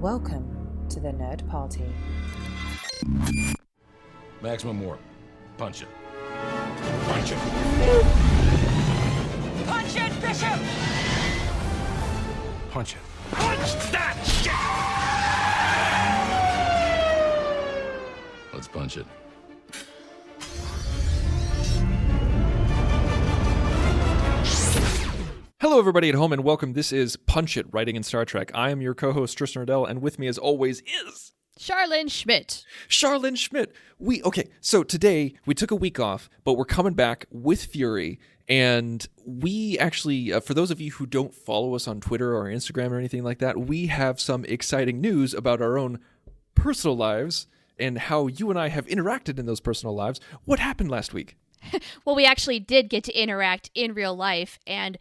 Welcome to the Nerd Party. Maximum warp. Punch it. Punch it! Punch it, Bishop! Punch it. Punch that shit! Let's punch it. Hello, everybody at home, and welcome. This is Punch It, Writing in Star Trek. I am your co-host, Tristan Riddell, and with me, as always, is... Charlene Schmidt. Charlene Schmidt. So today, we took a week off, but we're coming back with Fury, and we actually, for those of you who don't follow us on Twitter or Instagram or anything like that, we have some exciting news about our own personal lives and how you and I have interacted in those personal lives. What happened last week? Well, we actually did get to interact in real life, and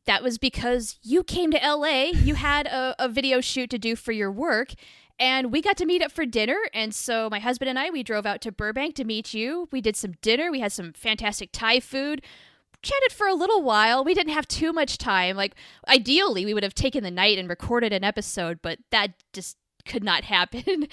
that was because you came to LA, you had a video shoot to do for your work, and we got to meet up for dinner. And so my husband and I, we drove out to Burbank to meet you. We did some dinner. We had some fantastic Thai food, chatted for a little while. We didn't have too much time. Like, ideally, we would have taken the night and recorded an episode, but that just could not happen.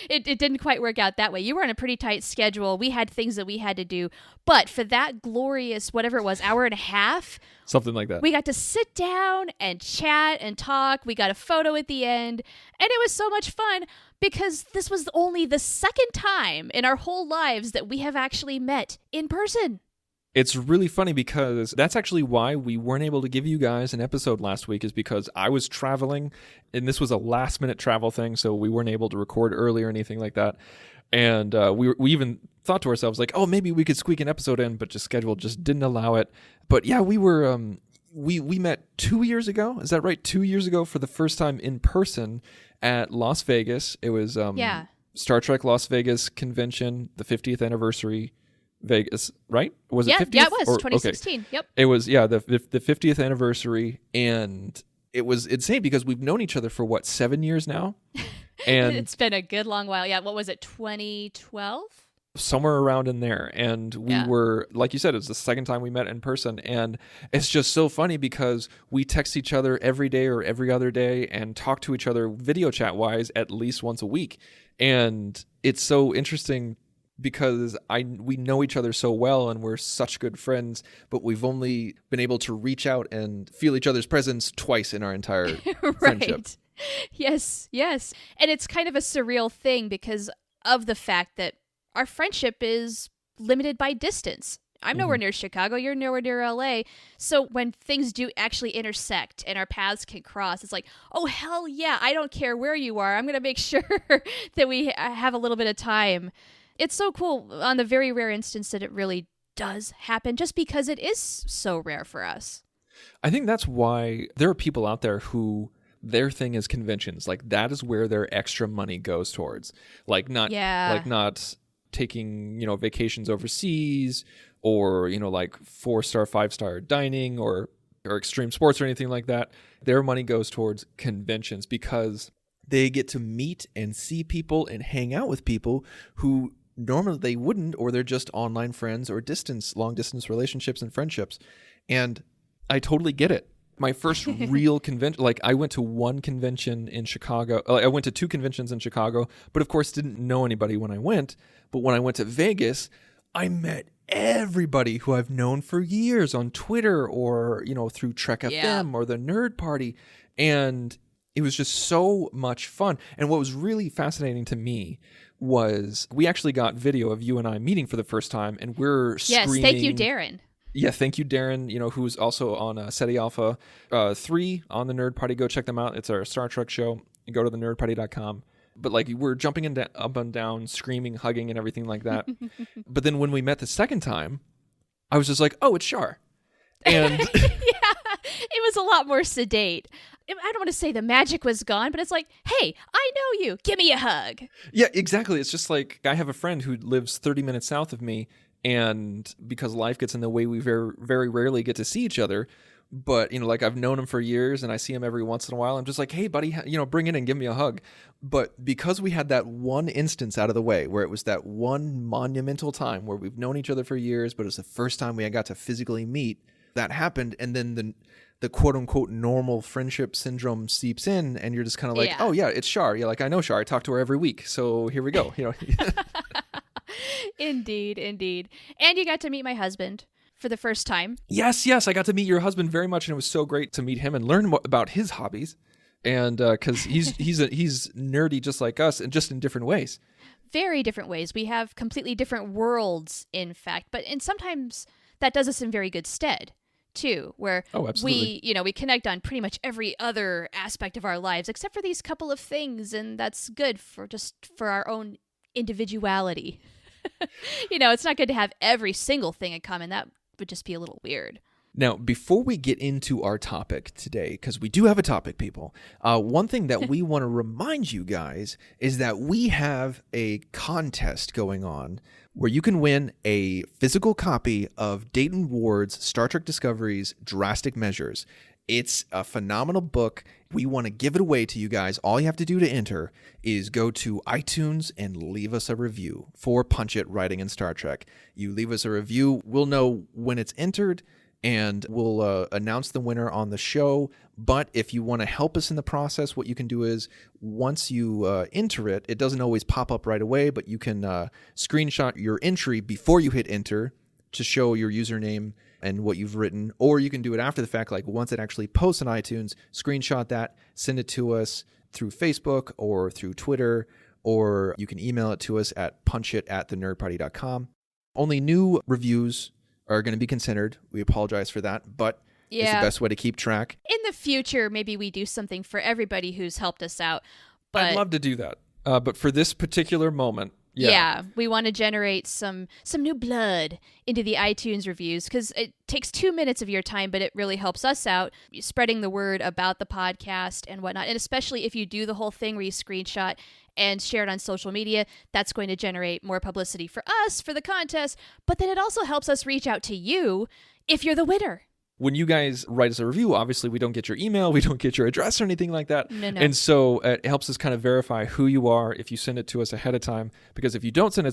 It didn't quite work out that way. You were on a pretty tight schedule. We had things that we had to do. But for that glorious, whatever it was, hour and a half, Something like that. we got to sit down and chat and talk. We got a photo at the end. And it was so much fun because this was only the second time in our whole lives that we have actually met in person. It's really funny because that's actually why we weren't able to give you guys an episode last week, is because I was traveling, and this was a last-minute travel thing, so we weren't able to record early or anything like that. And we even thought to ourselves, like, oh, maybe we could squeak an episode in, but schedule just didn't allow it. But yeah, we were we met 2 years ago. Is that right? 2 years ago for the first time in person at Las Vegas. It was Star Trek Las Vegas convention, the 50th anniversary. Vegas, right? Was it 50th? Yeah, it was 2016. Okay. Yep. It was, the 50th anniversary, and it was insane because we've known each other for 7 years now, and It's been a good long while. Yeah, what was it, 2012? somewhere around in there. And we were, like you said, it's the second time we met in person, and it's just so funny because we text each other every day or every other day and talk to each other video chat wise at least once a week, and it's so interesting because we know each other so well and we're such good friends, but we've only been able to reach out and feel each other's presence twice in our entire friendship. Right. Yes. And it's kind of a surreal thing because of the fact that our friendship is limited by distance. I'm nowhere near Chicago, you're nowhere near LA. So when things do actually intersect and our paths can cross, it's like, oh, hell yeah, I don't care where you are. I'm going to make sure that we have a little bit of time. It's so cool on the very rare instance that it really does happen, just because it is so rare for us. I think that's why there are people out there who their thing is conventions. Like, that is where their extra money goes towards. Like not taking, vacations overseas or, like 4-star, 5-star dining or extreme sports or anything like that. Their money goes towards conventions because they get to meet and see people and hang out with people who normally they wouldn't, or they're just online friends or long distance relationships and friendships. And I totally get it. My first real convention, like, I went to one convention in Chicago. I went to 2 conventions in Chicago, but of course didn't know anybody when I went. But when I went to Vegas, I met everybody who I've known for years on Twitter or, through Trek FM or the Nerd Party. And it was just so much fun. And what was really fascinating to me was we actually got video of you and I meeting for the first time, and we're screaming. Yes, thank you, Darren. Yeah, thank you, Darren, who's also on SETI Alpha 3 on the Nerd Party. Go check them out. It's our Star Trek show. You go to thenerdparty.com. But, we're jumping up and down, screaming, hugging, and everything like that. But then when we met the second time, I was just like, oh, it's Char. And it was a lot more sedate. I don't want to say the magic was gone, but it's like, hey, I know you. Give me a hug. Yeah, exactly. It's just like, I have a friend who lives 30 minutes south of me, and because life gets in the way, we very, very rarely get to see each other. But, I've known him for years, and I see him every once in a while. I'm just like, hey, buddy, bring it and give me a hug. But because we had that one instance out of the way, where it was that one monumental time where we've known each other for years, but it was the first time we got to physically meet, that happened. And then the quote unquote normal friendship syndrome seeps in, and you're just kind of like, Yeah. oh yeah, it's Shar. Yeah, like I know Shar. I talk to her every week. So here we go. Indeed. And you got to meet my husband for the first time. Yes. I got to meet your husband very much, and it was so great to meet him and learn more about his hobbies. And because he's nerdy just like us, and just in different ways. Very different ways. We have completely different worlds, in fact, and sometimes that does us in very good stead too, where we connect on pretty much every other aspect of our lives except for these couple of things, and that's good for our own individuality. It's not good to have every single thing in common. That would just be a little weird. Now, before we get into our topic today, because we do have a topic, people, one thing that we want to remind you guys is that we have a contest going on where you can win a physical copy of Dayton Ward's Star Trek Discovery's Drastic Measures. It's a phenomenal book. We want to give it away to you guys. All you have to do to enter is go to iTunes and leave us a review for Punch It Writing in Star Trek. You leave us a review, we'll know when it's entered, and we'll announce the winner on the show. But if you want to help us in the process, what you can do is once you enter it, it doesn't always pop up right away, but you can screenshot your entry before you hit enter to show your username and what you've written, or you can do it after the fact, like once it actually posts on iTunes, screenshot that, send it to us through Facebook or through Twitter, or you can email it to us at punchit@thenerdparty.com. Only new reviews are going to be considered. We apologize for that, but it's the best way to keep track. In the future, maybe we do something for everybody who's helped us out. But I'd love to do that. But for this particular moment, we want to generate some new blood into the iTunes reviews, because it takes 2 minutes of your time, but it really helps us out spreading the word about the podcast and whatnot. And especially if you do the whole thing where you screenshot and share it on social media, that's going to generate more publicity for us for the contest. But then it also helps us reach out to you if you're the winner. When you guys write us a review, obviously we don't get your email, we don't get your address or anything like that. No. And so it helps us kind of verify who you are if you send it to us ahead of time. Because if you don't send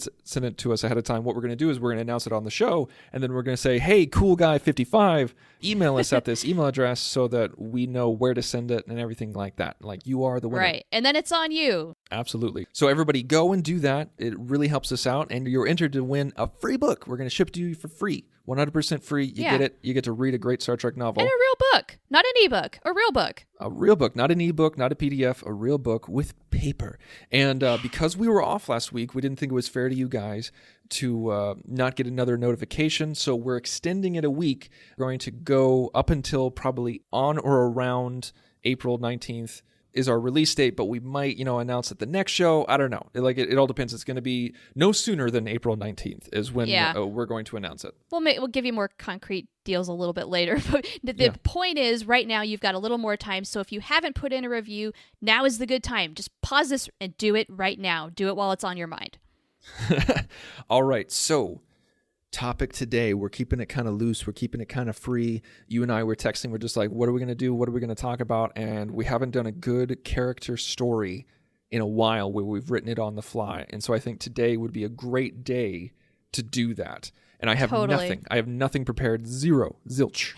it to us ahead of time, what we're going to do is we're going to announce it on the show, and then we're going to say, hey, cool guy 55, email us at this email address so that we know where to send it and everything like that. Like, you are the winner. Right. And then it's on you. Absolutely. So everybody go and do that. It really helps us out, and you're entered to win a free book. We're going to ship it to you for free. 100% free. You get it. You get to read a great Star Trek novel. And a real book. Not an ebook. A real book. A real book. Not an ebook, not a PDF. A real book with paper. And because we were off last week, we didn't think it was fair to you guys to not get another notification. So we're extending it a week. We're going to go up until probably on or around April 19th. Is our release date, but we might, announce at the next show. I don't know. It all depends. It's going to be no sooner than April 19th is when we're going to announce it. We'll give you more concrete deals a little bit later. But the point is, right now, you've got a little more time. So if you haven't put in a review, now is the good time. Just pause this and do it right now. Do it while it's on your mind. All right. So topic today, we're keeping it kind of loose, we're keeping it kind of free. You and I were texting, we're just like, what are we going to do, what are we going to talk about? And we haven't done a good character story in a while where we've written it on the fly, and so I think today would be a great day to do that. And I have nothing prepared. Zilch.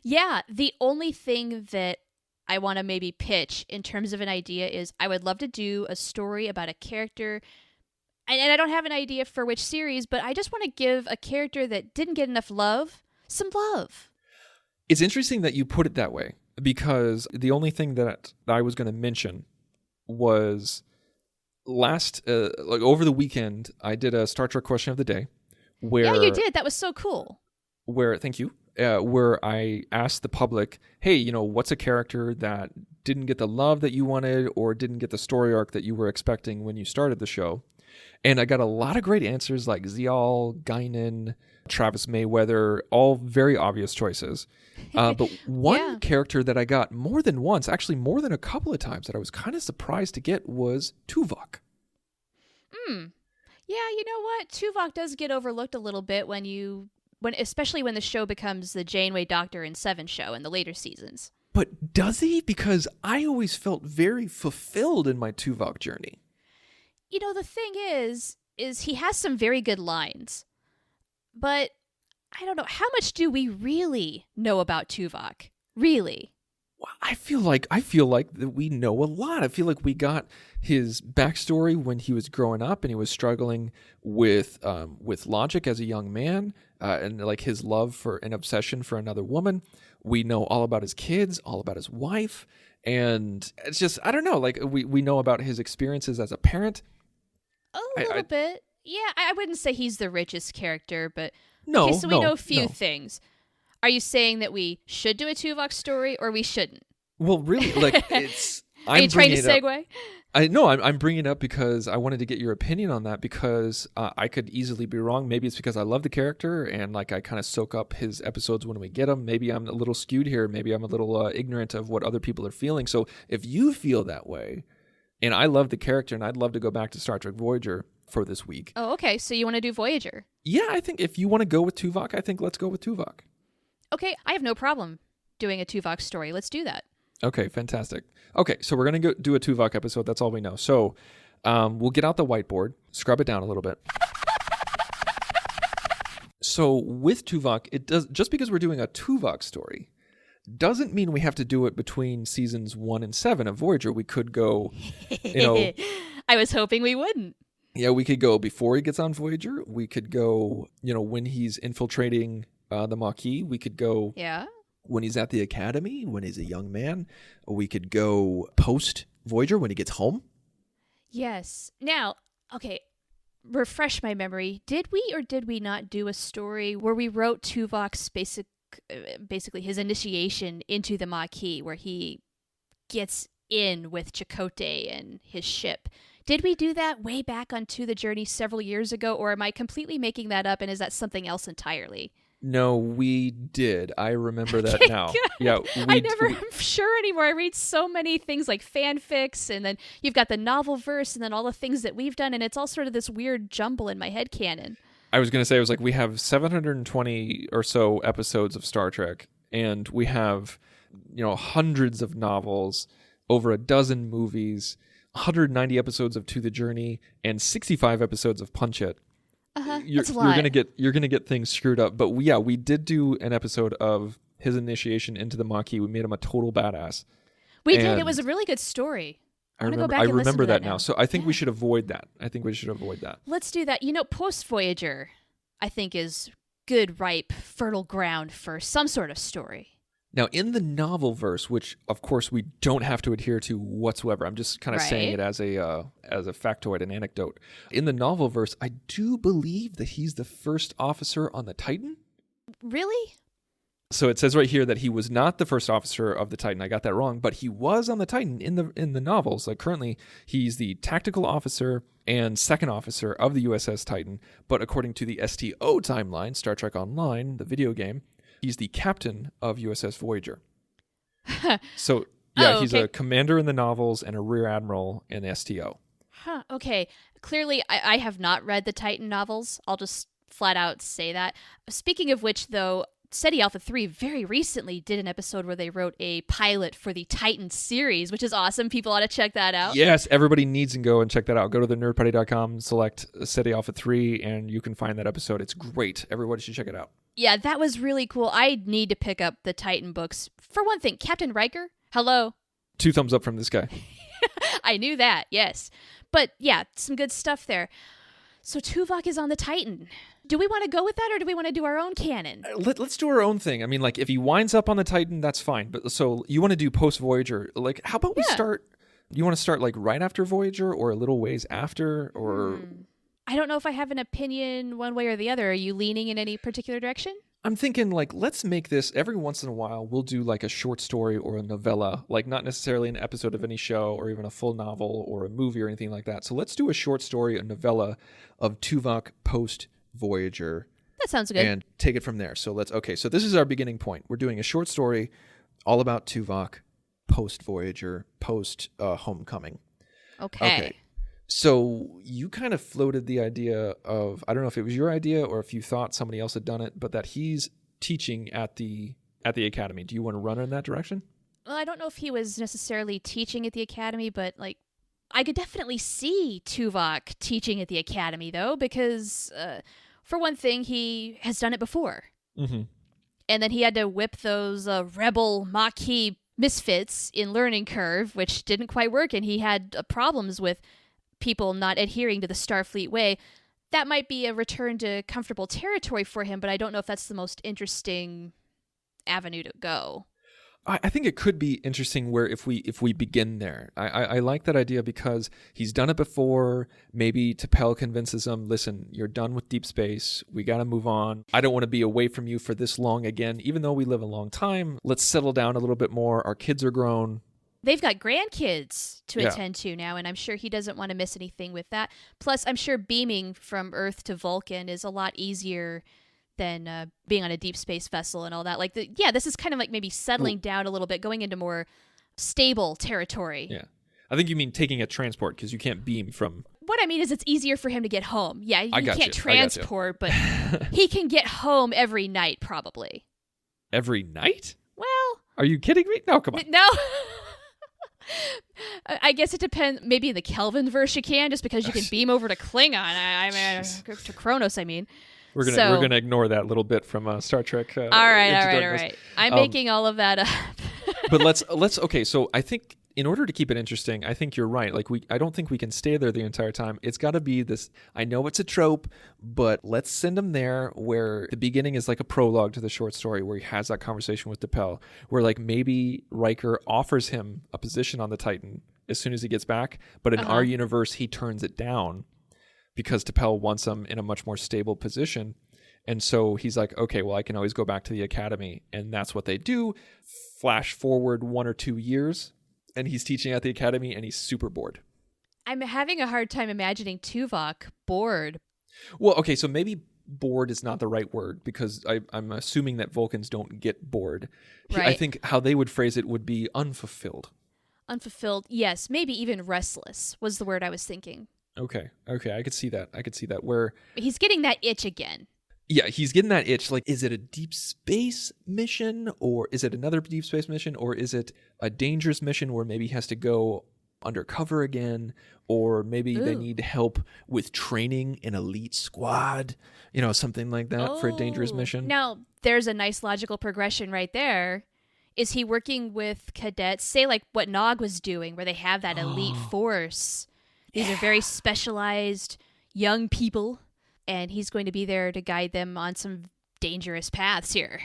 Yeah, the only thing that I want to maybe pitch in terms of an idea is I would love to do a story about a character. And I don't have an idea for which series, but I just want to give a character that didn't get enough love some love. It's interesting that you put it that way, because the only thing that I was going to mention was over the weekend, I did a Star Trek question of the day. Yeah, you did. That was so cool. Thank you. Where I asked the public, hey, what's a character that didn't get the love that you wanted or didn't get the story arc that you were expecting when you started the show? And I got a lot of great answers, like Zial, Guinan, Travis Mayweather, all very obvious choices. But one character that I got more than once, actually more than a couple of times, that I was kind of surprised to get was Tuvok. Yeah, you know what? Tuvok does get overlooked a little bit especially when the show becomes the Janeway Doctor and Seven show in the later seasons. But does he? Because I always felt very fulfilled in my Tuvok journey. The thing is he has some very good lines, but I don't know, how much do we really know about Tuvok? Really? I feel like that we know a lot. I feel like we got his backstory when he was growing up and he was struggling with logic as a young man, and like his love for an obsession for another woman. We know all about his kids, all about his wife, and it's just, I don't know. Like we know about his experiences as a parent. A little bit. Yeah, I wouldn't say he's the richest character, but No, okay, so we no, know a few no. things. Are you saying that we should do a Tuvok story or we shouldn't? Well, really, like it's. Are you trying to bringing it up- segue? I'm bringing it up because I wanted to get your opinion on that, because I could easily be wrong. Maybe it's because I love the character and like I kind of soak up his episodes when we get them. Maybe I'm a little skewed here. Maybe I'm a little ignorant of what other people are feeling. So if you feel that way, and I love the character and I'd love to go back to Star Trek Voyager for this week. Oh, okay. So you want to do Voyager? Yeah, I think if you want to go with Tuvok, I think let's go with Tuvok. Okay, I have no problem doing a Tuvok story. Let's do that. Okay, fantastic. Okay, so we're going to go do a Tuvok episode. That's all we know. So we'll get out the whiteboard, scrub it down a little bit. So with Tuvok, it does, just because we're doing a Tuvok story doesn't mean we have to do it between seasons 1 and 7 of Voyager. We could go, I was hoping we wouldn't. Yeah, we could go before he gets on Voyager. We could go, when he's infiltrating the Maquis. We could go when he's at the Academy, when he's a young man. We could go post-Voyager when he gets home. Yes. Now, okay, refresh my memory. Did we or did we not do a story where we wrote Tuvok's basically his initiation into the Maquis, where he gets in with Chakotay and his ship? Did we do that way back onto the journey several years ago, or am I completely making that up, and is that something else entirely? No, we did. I remember that now. Good. Yeah, I never am sure anymore. I read so many things like fanfics, and then you've got the novel verse, and then all the things that we've done, and it's all sort of this weird jumble in my head canon. I was going to say, it was like we have 720 or so episodes of Star Trek, and we have, hundreds of novels, over a dozen movies, 190 episodes of To the Journey, and 65 episodes of Punch It. That's a lot. You're gonna get things screwed up. But we did do an episode of his initiation into the Maquis. We made him a total badass. We did. It was a really good story. I want to go back and listen to remember that now. So I think we should avoid that. Let's do that. Post-Voyager, I think, is good, ripe, fertile ground for some sort of story. Now, in the novel verse, which of course we don't have to adhere to whatsoever, I'm just kind of saying it as a factoid, an anecdote. In the novel verse, I do believe that he's the first officer on the Titan. Really? So it says right here that he was not the first officer of the Titan. I got that wrong, but he was on the Titan in the novels. Like currently, he's the tactical officer and second officer of the USS Titan. But according to the STO timeline, Star Trek Online, the video game, he's the captain of USS Voyager. So, yeah, he's a commander in the novels and a rear admiral in the STO. Huh, okay. Clearly, I have not read the Titan novels. I'll just flat out say that. Speaking of which, though, SETI Alpha 3 very recently did an episode where they wrote a pilot for the Titan series, which is awesome. People ought to check that out. Yes, everybody needs to go and check that out. Go to thenerdparty.com, select SETI Alpha 3, and you can find that episode. It's great. Everybody should check it out. Yeah, that was really cool. I need to pick up the Titan books. For one thing, Captain Riker, hello. 2 thumbs up from this guy. I knew that, yes. But yeah, some good stuff there. So Tuvok is on the Titan. Do we want to go with that, or do we want to do our own canon? Let's do our own thing. I mean, like, if he winds up on the Titan, that's fine. But so you want to do post-Voyager. Like, how about we start... You want to start, like, right after Voyager or a little ways after, or... I don't know if I have an opinion one way or the other. Are you leaning in any particular direction? I'm thinking, like, let's make this, every once in a while, we'll do, like, a short story or a novella. Like, not necessarily an episode of any show or even a full novel or a movie or anything like that. So let's do a short story, a novella of Tuvok post-Voyager. That sounds good. And take it from there. So so this is our beginning point. We're doing a short story all about Tuvok post-Voyager, post-Homecoming. Okay. So you kind of floated the idea of, I don't know if it was your idea or if you thought somebody else had done it, but that he's teaching at the academy. Do you want to run in that direction? Well, I don't know if he was necessarily teaching at the academy, but like I could definitely see Tuvok teaching at the academy, though, because for one thing, he has done it before. Mm-hmm. And then he had to whip those rebel Maquis misfits in Learning Curve, which didn't quite work, and he had problems with people not adhering to the Starfleet way. That might be a return to comfortable territory for him, but I don't know if that's the most interesting avenue to go. I think it could be interesting where if we begin there. I like that idea because he's done it before. Maybe T'Pel convinces him, listen, you're done with deep space. We got to move on. I don't want to be away from you for this long again, even though we live a long time. Let's settle down a little bit more. Our kids are grown. They've got grandkids to attend to now, and I'm sure he doesn't want to miss anything with that. Plus, I'm sure beaming from Earth to Vulcan is a lot easier than being on a deep space vessel and all that. Like, this is kind of like maybe settling down a little bit, going into more stable territory. Yeah. I think you mean taking a transport because you can't beam from... What I mean is it's easier for him to get home. Yeah, you can't transport, but he can get home every night, probably. Every night? Well... Are you kidding me? No, come on. No. I guess it depends. Maybe in the Kelvin verse you can, just because you can beam over to Klingon. I mean, to Kronos, I mean. We're gonna ignore that little bit from Star Trek. All right. I'm making all of that up. But let's okay. So I think in order to keep it interesting, I think you're right. Like I don't think we can stay there the entire time. It's got to be this. I know it's a trope, but let's send him there where the beginning is like a prologue to the short story where he has that conversation with T'Pel, where like maybe Riker offers him a position on the Titan as soon as he gets back, but in our universe he turns it down because T'Pel wants him in a much more stable position. And so he's like, okay, well, I can always go back to the academy. And that's what they do. Flash forward 1 or 2 years, and he's teaching at the academy, and he's super bored. I'm having a hard time imagining Tuvok bored. Well, okay, so maybe bored is not the right word, because I'm assuming that Vulcans don't get bored. Right. I think how they would phrase it would be unfulfilled. Unfulfilled, yes. Maybe even restless was the word I was thinking. Okay, I could see that. Where he's getting that itch again. Yeah, he's getting that itch. Like, is it a deep space mission, or is it another deep space mission, or is it a dangerous mission where maybe he has to go undercover again, or maybe they need help with training an elite squad, something like that for a dangerous mission? Now, there's a nice logical progression right there. Is he working with cadets, say like what Nog was doing, where they have that elite force? These are very specialized young people, and he's going to be there to guide them on some dangerous paths here.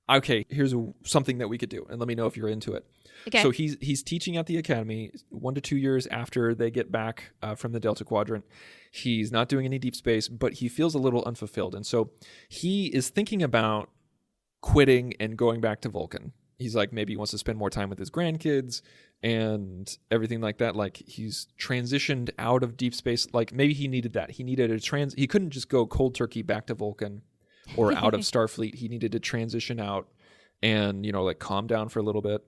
Okay, here's something that we could do, and let me know if you're into it. Okay. So he's teaching at the academy 1 to 2 years after they get back from the Delta Quadrant. He's not doing any deep space, but he feels a little unfulfilled, and so he is thinking about quitting and going back to Vulcan. He's like, maybe he wants to spend more time with his grandkids and everything like that. Like, he's transitioned out of deep space. Like, maybe he needed that. He needed he couldn't just go cold turkey back to Vulcan or out of Starfleet. He needed to transition out and, like, calm down for a little bit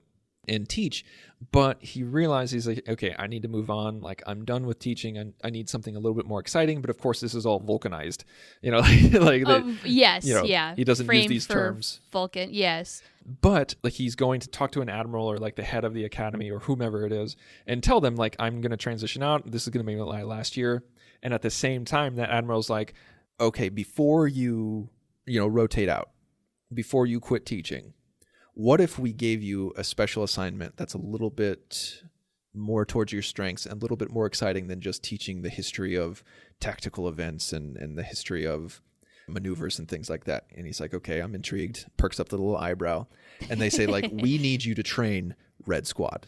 and teach. But he realized, he's like, okay, I need to move on. Like, I'm done with teaching. I need something a little bit more exciting. But of course, this is all Vulcanized. Yes, yeah. He doesn't Frame use these for terms. Vulcan, yes. But like, he's going to talk to an admiral or like the head of the academy or whomever it is and tell them, like, I'm going to transition out. This is going to be my last year. And at the same time, that admiral's like, okay, before you rotate out, before you quit teaching, what if we gave you a special assignment that's a little bit more towards your strengths and a little bit more exciting than just teaching the history of tactical events and the history of maneuvers and things like that? And he's like, okay, I'm intrigued, perks up the little eyebrow. And they say, like, we need you to train Red Squad.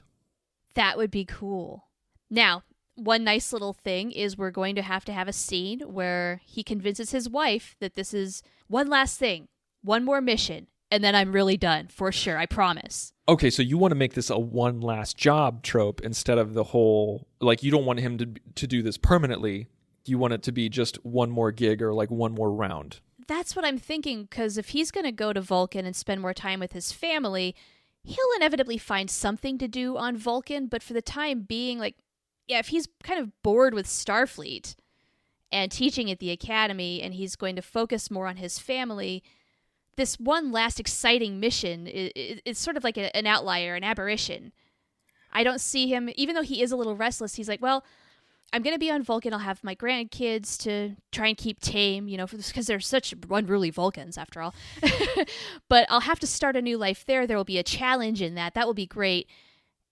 That would be cool. Now, one nice little thing is we're going to have a scene where he convinces his wife that this is one last thing, one more mission, and then I'm really done, for sure, I promise. Okay, so you want to make this a one last job trope instead of the whole, like, you don't want him to do this permanently. You want it to be just one more gig or like one more round. That's what I'm thinking, because if he's going to go to Vulcan and spend more time with his family, he'll inevitably find something to do on Vulcan, but for the time being, like, yeah, if he's kind of bored with Starfleet and teaching at the academy and he's going to focus more on his family, this one last exciting mission is sort of like an outlier, an aberration. I don't see him, even though he is a little restless, he's like, well, I'm going to be on Vulcan. I'll have my grandkids to try and keep tame, because they're such unruly Vulcans after all. But I'll have to start a new life there. There will be a challenge in that. That will be great.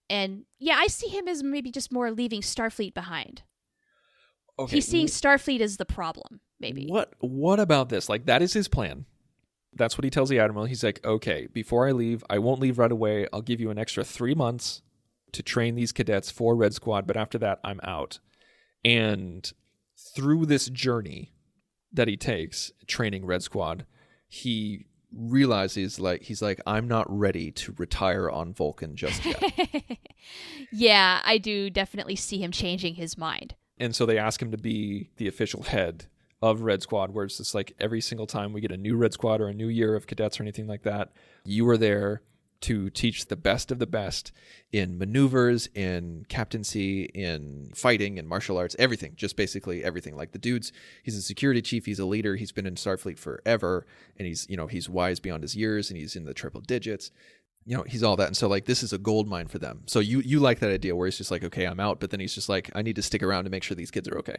And yeah, I see him as maybe just more leaving Starfleet behind. Okay. He's seeing Starfleet as the problem, maybe. What about this? Like, that is his plan. That's what he tells the Admiral. He's like, okay, before I leave, I won't leave right away. I'll give you an extra 3 months to train these cadets for Red Squad, but after that, I'm out. And through this journey that he takes, training Red Squad, he realizes, he's like, I'm not ready to retire on Vulcan just yet. Yeah, I do definitely see him changing his mind. And so they ask him to be the official head of Red Squad, where it's just like every single time we get a new Red Squad or a new year of cadets or anything like that, you are there to teach the best of the best in maneuvers, in captaincy, in fighting, in martial arts, everything, just basically everything. Like the dude's, he's a security chief, he's a leader, he's been in Starfleet forever, and he's wise beyond his years, and he's in the triple digits. He's all that. And so like, this is a gold mine for them. So you like that idea where he's just like, okay, I'm out, but then he's just like, I need to stick around to make sure these kids are okay.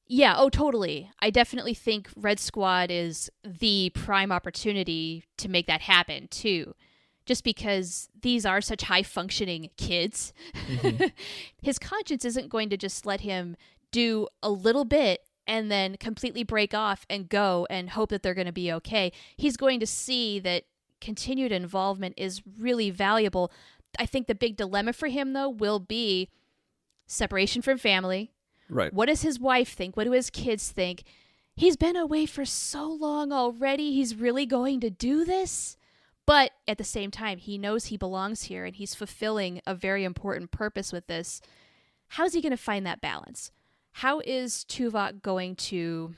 Yeah, oh, totally. I definitely think Red Squad is the prime opportunity to make that happen, too. Just because these are such high-functioning kids. Mm-hmm. His conscience isn't going to just let him do a little bit and then completely break off and go and hope that they're going to be okay. He's going to see that continued involvement is really valuable. I think the big dilemma for him, though, will be separation from family. Right. What does his wife think? What do his kids think? He's been away for so long already. He's really going to do this? But at the same time, he knows he belongs here and he's fulfilling a very important purpose with this. How's he going to find that balance? How is Tuvok going to,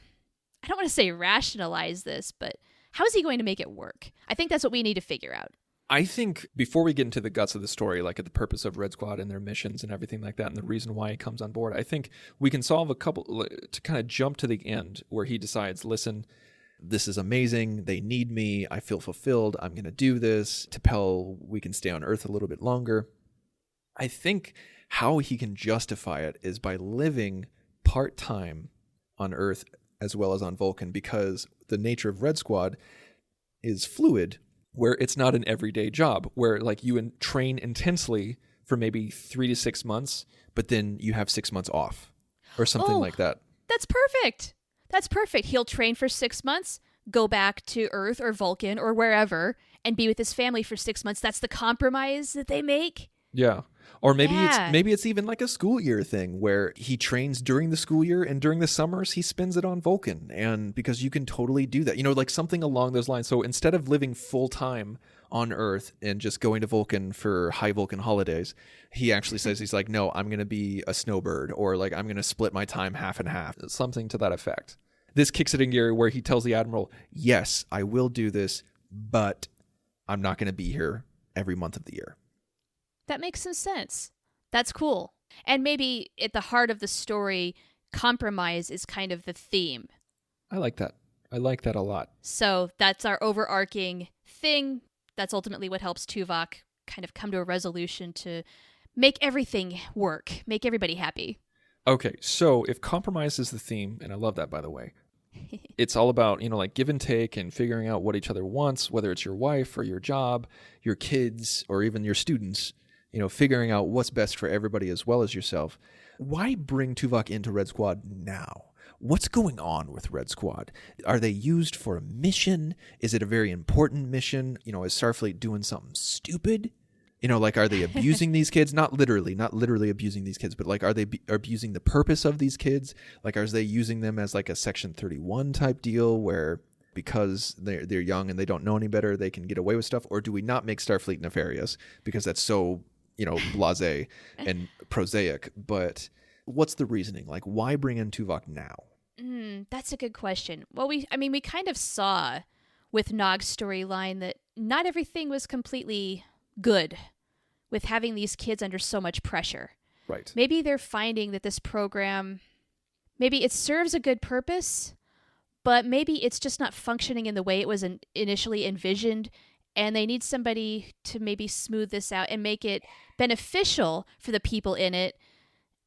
I don't want to say rationalize this, but how is he going to make it work? I think that's what we need to figure out. I think before we get into the guts of the story, like at the purpose of Red Squad and their missions and everything like that, and the reason why he comes on board, I think we can solve a couple to kind of jump to the end where he decides, listen, this is amazing. They need me. I feel fulfilled. I'm going to do this. T'Pel, we can stay on Earth a little bit longer. I think how he can justify it is by living part-time on Earth as well as on Vulcan, because the nature of Red Squad is fluid, where it's not an everyday job, where like you train intensely for maybe 3 to 6 months, but then you have 6 months off or something like that. That's perfect. That's perfect. He'll train for 6 months, go back to Earth or Vulcan or wherever, and be with his family for 6 months. That's the compromise that they make. Yeah. Or maybe it's even like a school year thing where he trains during the school year and during the summers he spends it on Vulcan, and because you can totally do that. Like something along those lines. So instead of living full time on Earth and just going to Vulcan for high Vulcan holidays, he actually says, he's like, no, I'm going to be a snowbird, or like I'm going to split my time half and half, something to that effect. This kicks it in gear where he tells the Admiral, yes, I will do this, but I'm not going to be here every month of the year. That makes some sense. That's cool. And maybe at the heart of the story, compromise is kind of the theme. I like that. I like that a lot. So that's our overarching thing. That's ultimately what helps Tuvok kind of come to a resolution to make everything work, make everybody happy. Okay, so if compromise is the theme, and I love that, by the way, it's all about, like give and take and figuring out what each other wants, whether it's your wife or your job, your kids, or even your students, figuring out what's best for everybody as well as yourself. Why bring Tuvok into Red Squad now? What's going on with Red Squad? Are they used for a mission? Is it a very important mission? Is Starfleet doing something stupid? Like, are they abusing these kids? Not literally abusing these kids, but like, are they abusing the purpose of these kids? Like, are they using them as like a Section 31 type deal where because they're young and they don't know any better, they can get away with stuff? Or do we not make Starfleet nefarious because that's so, blasé and prosaic? But what's the reasoning? Like, why bring in Tuvok now? That's a good question. Well, we kind of saw with Nog's storyline that not everything was completely good with having these kids under so much pressure. Right. Maybe they're finding that this program, maybe it serves a good purpose, but maybe it's just not functioning in the way it was initially envisioned, and they need somebody to maybe smooth this out and make it beneficial for the people in it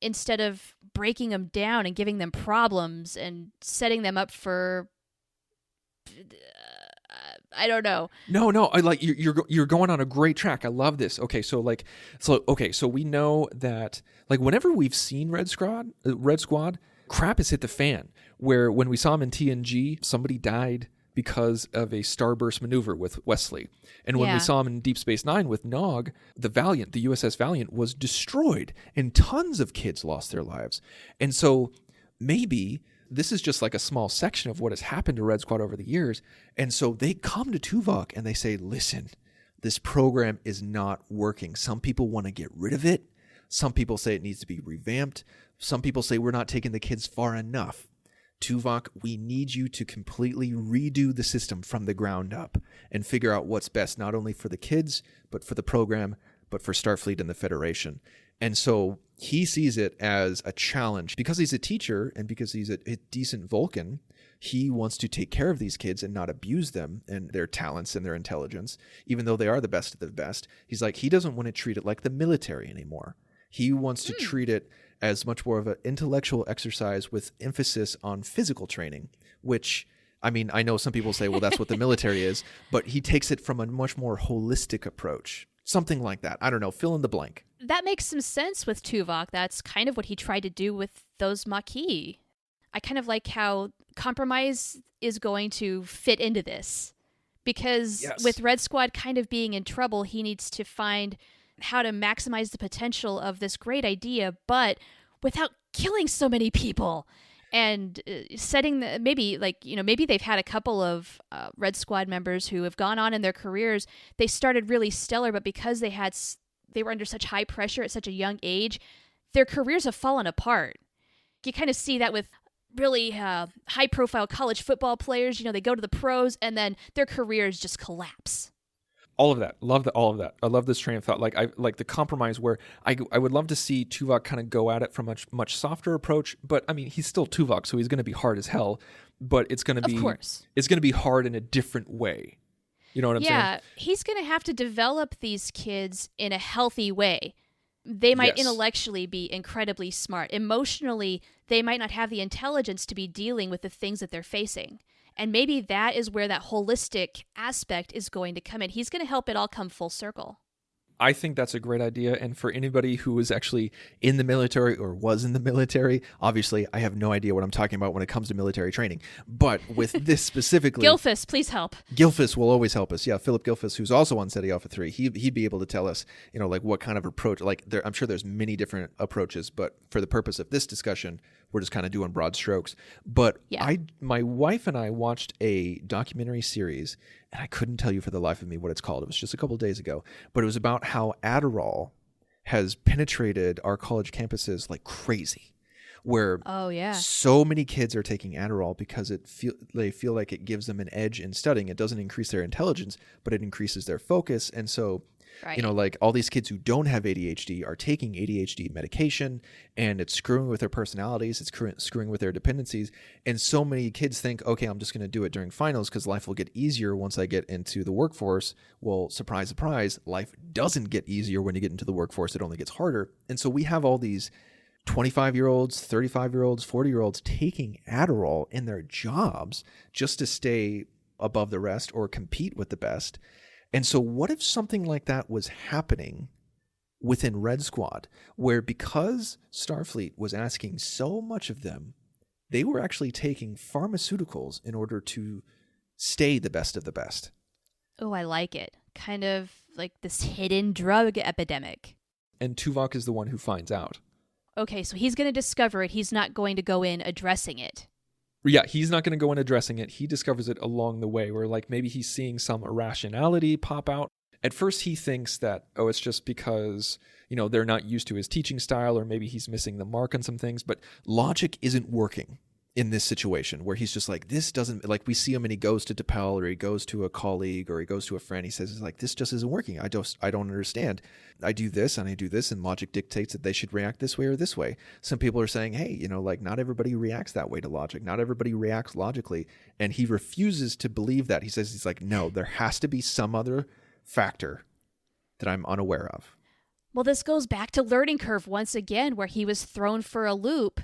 instead of breaking them down and giving them problems and setting them up for I don't know. No, I like you're going on a great track. I love this. Okay, so we know that like whenever we've seen Red Squad, crap has hit the fan. Where when we saw him in TNG, somebody died because of a starburst maneuver with Wesley. And when we saw him in Deep Space Nine with Nog, the USS Valiant was destroyed and tons of kids lost their lives. And so maybe this is just like a small section of what has happened to Red Squad over the years. And so they come to Tuvok and they say, listen, this program is not working. Some people want to get rid of it. Some people say it needs to be revamped. Some people say we're not taking the kids far enough. Tuvok, we need you to completely redo the system from the ground up and figure out what's best, not only for the kids, but for the program, but for Starfleet and the Federation. And so he sees it as a challenge. Because he's a teacher and because he's a decent Vulcan, he wants to take care of these kids and not abuse them and their talents and their intelligence, even though they are the best of the best. He's like, he doesn't want to treat it like the military anymore. He wants to treat it as much more of an intellectual exercise with emphasis on physical training, which, I mean, I know some people say, well, that's what the military is, but he takes it from a much more holistic approach. Something like that. I don't know. Fill in the blank. That makes some sense with Tuvok. That's kind of what he tried to do with those Maquis. I kind of like how compromise is going to fit into this. Because with Red Squad kind of being in trouble, he needs to find how to maximize the potential of this great idea, but without killing so many people. And setting maybe they've had a couple of Red Squad members who have gone on in their careers. They started really stellar, but because they were under such high pressure at such a young age, their careers have fallen apart. You kind of see that with really high-profile college football players. They go to the pros, and then their careers just collapse. All of that. All of that. I love this train of thought. Like I like the compromise where I would love to see Tuvok kind of go at it from a much softer approach. But I mean, he's still Tuvok, so he's going to be hard as hell. But it's going to be, of course, it's going to be hard in a different way. You know what I'm saying? Yeah, he's going to have to develop these kids in a healthy way. They might intellectually be incredibly smart. Emotionally, they might not have the intelligence to be dealing with the things that they're facing. And maybe that is where that holistic aspect is going to come in. He's going to help it all come full circle. I think that's a great idea. And for anybody who is actually in the military or was in the military, obviously I have no idea what I'm talking about when it comes to military training. But with this specifically... Gilfus, please help. Gilfus will always help us. Yeah, Philip Gilfus, who's also on SETI Alpha 3, he'd be able to tell us, like what kind of approach... I'm sure there's many different approaches, but for the purpose of this discussion, we're just kind of doing broad strokes. But my wife and I watched a documentary series, and I couldn't tell you for the life of me what it's called. It was just a couple of days ago. But it was about how Adderall has penetrated our college campuses like crazy. Where so many kids are taking Adderall because they feel like it gives them an edge in studying. It doesn't increase their intelligence, but it increases their focus. And so, like all these kids who don't have ADHD are taking ADHD medication, and it's screwing with their personalities. It's screwing with their dependencies. And so many kids think, okay, I'm just going to do it during finals because life will get easier once I get into the workforce. Well, surprise, surprise, life doesn't get easier when you get into the workforce. It only gets harder. And so we have all these 25-year-olds, 35-year-olds, 40-year-olds taking Adderall in their jobs just to stay above the rest or compete with the best. And so what if something like that was happening within Red Squad, where because Starfleet was asking so much of them, they were actually taking pharmaceuticals in order to stay the best of the best? Oh, I like it. Kind of like this hidden drug epidemic. And Tuvok is the one who finds out. Okay, so he's going to discover it. He's not going to go in addressing it. Yeah, he's not going to go in addressing it. He discovers it along the way where maybe he's seeing some irrationality pop out. At first he thinks that, it's just because, they're not used to his teaching style, or maybe he's missing the mark on some things. But logic isn't working in this situation where he's just like, this doesn't, we see him and he goes to T'Pel, or he goes to a colleague, or he goes to a friend. He says, this just isn't working. I don't understand. I do this and I do this, and logic dictates that they should react this way or this way. Some people are saying, hey, not everybody reacts that way to logic. Not everybody reacts logically. And he refuses to believe that. He says, he's like, no, there has to be some other factor that I'm unaware of. Well, this goes back to learning curve once again, where he was thrown for a loop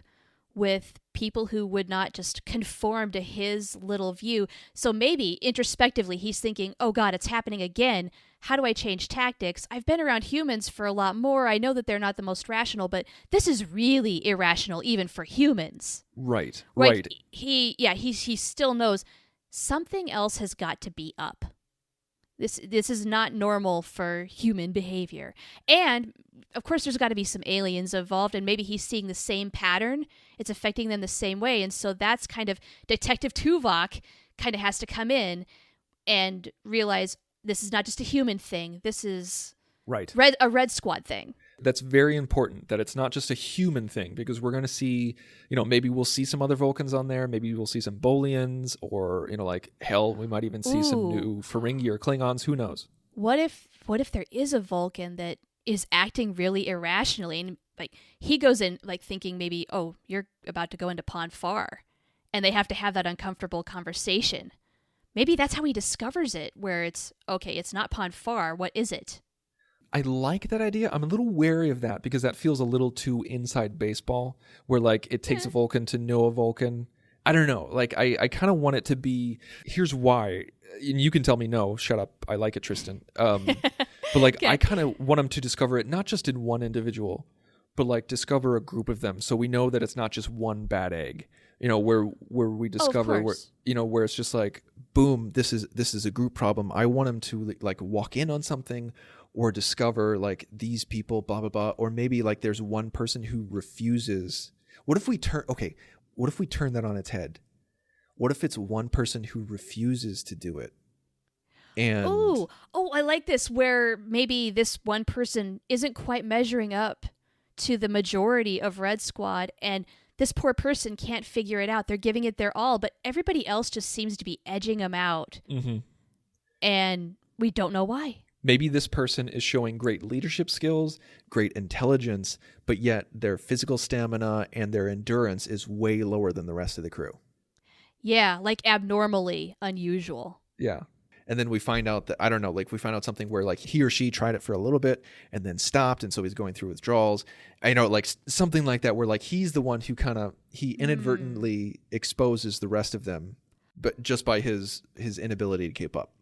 with people who would not just conform to his little view. So maybe introspectively he's thinking, oh God, it's happening again. How do I change tactics? I've been around humans for a lot more. I know that they're not the most rational, but this is really irrational even for humans. Right. He still knows something else has got to be up. This is not normal for human behavior. And, of course, there's got to be some aliens involved, and maybe he's seeing the same pattern. It's affecting them the same way. And so that's kind of Detective Tuvok kind of has to come in and realize this is not just a human thing. This is a Red Squad thing. That's very important, that it's not just a human thing, because we're going to see, maybe we'll see some other Vulcans on there. Maybe we'll see some Bolians, or, like, hell, we might even see some new Ferengi or Klingons. Who knows? What if there is a Vulcan that is acting really irrationally, and, like, he goes in, like, thinking maybe, oh, you're about to go into Pon farr, and they have to have that uncomfortable conversation. Maybe that's how he discovers it, where it's, okay, it's not Pon farr. What is it? I like that idea. I'm a little wary of that because that feels a little too inside baseball, where like it takes a Vulcan to know a Vulcan. I don't know. Like I kind of want it to be, here's why. And you can tell me no, shut up. I like it, Tristan. But like okay. I kind of want him to discover it not just in one individual, but like discover a group of them, so we know that it's not just one bad egg. Where we discover where it's just like, boom, this is a group problem. I want him to like walk in on something, or discover like these people, blah, blah, blah. Or maybe like there's one person who refuses. What if we turn that on its head? What if it's one person who refuses to do it? And I like this, where maybe this one person isn't quite measuring up to the majority of Red Squad, and this poor person can't figure it out. They're giving it their all, but everybody else just seems to be edging them out. Mm-hmm. And we don't know why. Maybe this person is showing great leadership skills, great intelligence, but yet their physical stamina and their endurance is way lower than the rest of the crew. Yeah, like abnormally unusual. Yeah. And then we find out that, I don't know, like we find out something where like he or she tried it for a little bit and then stopped, and so he's going through withdrawals. I know, like something like that, where like he's the one who he inadvertently exposes the rest of them, but just by his inability to keep up.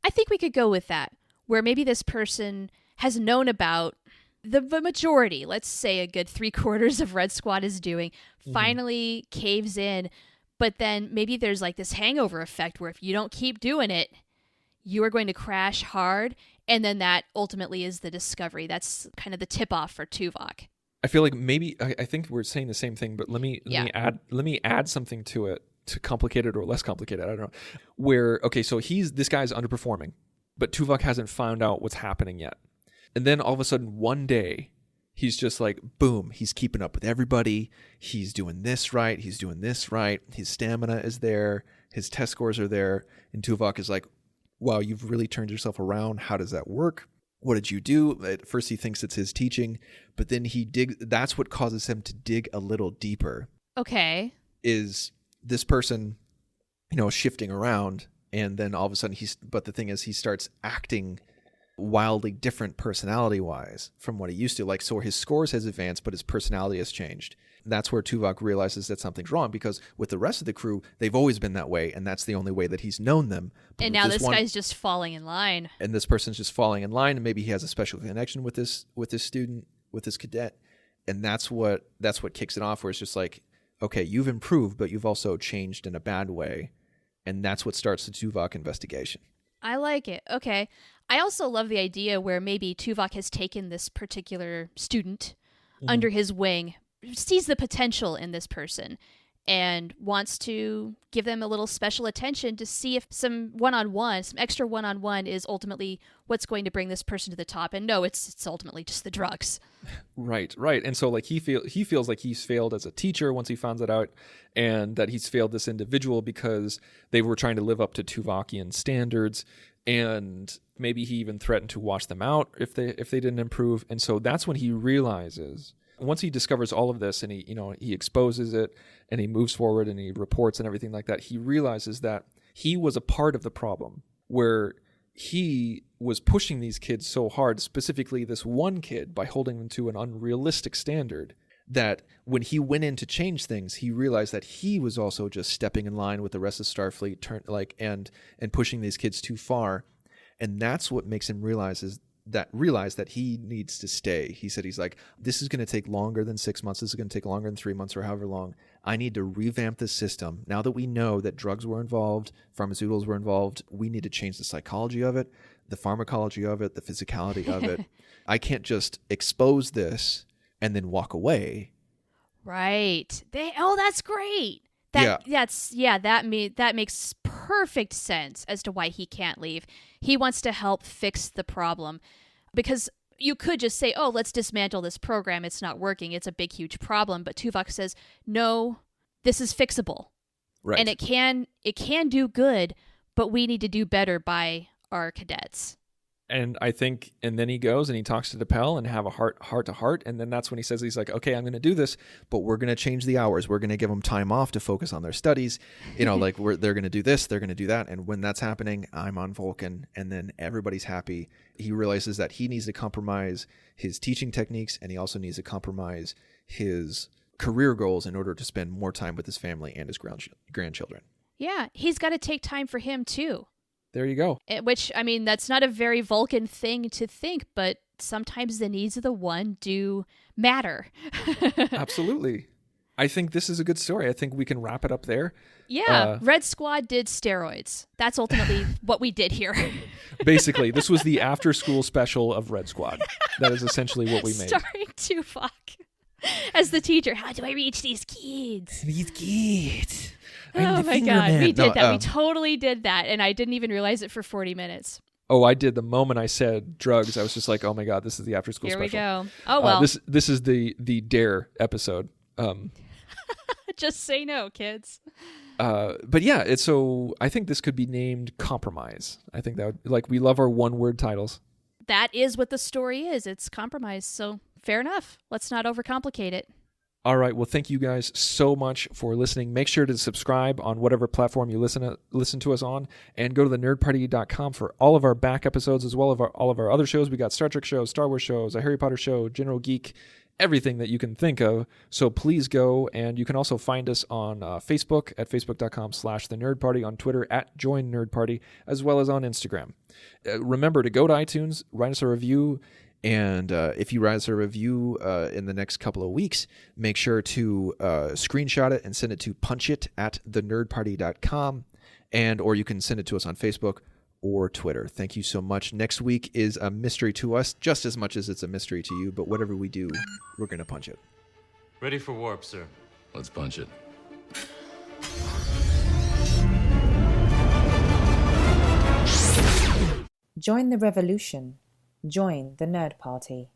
I think we could go with that, where maybe this person has known about the majority, let's say a good 3/4 of Red Squad is doing, finally caves in, but then maybe there's like this hangover effect where if you don't keep doing it, you are going to crash hard, and then that ultimately is the discovery. That's kind of the tip-off for Tuvok. I feel like maybe, I think we're saying the same thing, but let me add something to it to complicate it or less complicated, I don't know. Where, okay, so this guy's underperforming, but Tuvok hasn't found out what's happening yet. And then all of a sudden, one day, he's just like, boom, he's keeping up with everybody. He's doing this right. He's doing this right. His stamina is there. His test scores are there. And Tuvok is like, wow, you've really turned yourself around. How does that work? What did you do? At first, he thinks it's his teaching, but then that's what causes him to dig a little deeper. Okay. Is this person, shifting around, and then all of a sudden but the thing is, he starts acting wildly different personality-wise from what he used to. Like, so his scores has advanced, but his personality has changed. That's where Tuvok realizes that something's wrong, because with the rest of the crew, they've always been that way, and that's the only way that he's known them. But and now this guy's just falling in line. And this person's just falling in line, and maybe he has a special connection with this student, with this cadet, and that's what kicks it off, where it's just like, okay, you've improved, but you've also changed in a bad way, and that's what starts the Tuvok investigation. I like it. Okay. I also love the idea where maybe Tuvok has taken this particular student under his wing, sees the potential in this person, and wants to give them a little special attention to see if some extra one-on-one is ultimately what's going to bring this person to the top. And no, it's ultimately just the drugs. Right. And so like he feels like he's failed as a teacher once he finds it out, and that he's failed this individual because they were trying to live up to Tuvokian standards, and maybe he even threatened to wash them out if they didn't improve. And so that's when he realizes, once he discovers all of this and he exposes it and he moves forward and he reports and everything like that, he realizes that he was a part of the problem, where he was pushing these kids so hard, specifically this one kid, by holding them to an unrealistic standard, that when he went in to change things, he realized that he was also just stepping in line with the rest of Starfleet, and pushing these kids too far. And that's what makes him realize that he needs to stay. He said, he's like, this is going to take longer than 6 months. This is going to take longer than 3 months or however long. I need to revamp the system. Now that we know that drugs were involved, pharmaceuticals were involved, we need to change the psychology of it, the pharmacology of it, the physicality of it. I can't just expose this and then walk away. Right. That's great. That makes perfect sense as to why he can't leave. He wants to help fix the problem, because you could just say, "Oh, let's dismantle this program. It's not working. It's a big, huge problem." But Tuvok says, "No, this is fixable, Right. and it can do good, but we need to do better by our cadets." And I think, and then he goes and he talks to T'Pel and have a heart to heart. And then that's when he says, he's like, okay, I'm going to do this, but we're going to change the hours. We're going to give them time off to focus on their studies. Like they're going to do this, they're going to do that. And when that's happening, I'm on Vulcan, and then everybody's happy. He realizes that he needs to compromise his teaching techniques, and he also needs to compromise his career goals in order to spend more time with his family and his grandchildren. Yeah, he's got to take time for him too. There you go. Which, I mean, that's not a very Vulcan thing to think, but sometimes the needs of the one do matter. Absolutely. I think this is a good story. I think we can wrap it up there. Yeah, Red Squad did steroids. That's ultimately what we did here. Basically, this was the after-school special of Red Squad. That is essentially what we made. Starring Tuvok as the teacher. How do I reach these kids? These kids. Oh my God, we did that. We totally did that, and I didn't even realize it for 40 minutes. Oh, I did. The moment I said drugs, I was just like, oh my God, this is the after-school Here special. we go. Oh, well. This is the Dare episode. Just say no, kids. But yeah, so I think this could be named Compromise. I think that we love our one-word titles. That is what the story is. It's compromise. So fair enough. Let's not overcomplicate it. All right. Well, thank you guys so much for listening. Make sure to subscribe on whatever platform you listen to us on, and go to thenerdparty.com for all of our back episodes, as well as all of our other shows. We got Star Trek shows, Star Wars shows, a Harry Potter show, General Geek, everything that you can think of. So please go, and you can also find us on Facebook at facebook.com/thenerdparty, on Twitter at @joinnerdparty, as well as on Instagram. Remember to go to iTunes, write us a review. And if you write us a review in the next couple of weeks, make sure to screenshot it and send it to punchit@thenerdparty.com, or you can send it to us on Facebook or Twitter. Thank you so much. Next week is a mystery to us, just as much as it's a mystery to you, but whatever we do, we're going to punch it. Ready for warp, sir. Let's punch it. Join the revolution. Join the Nerd Party.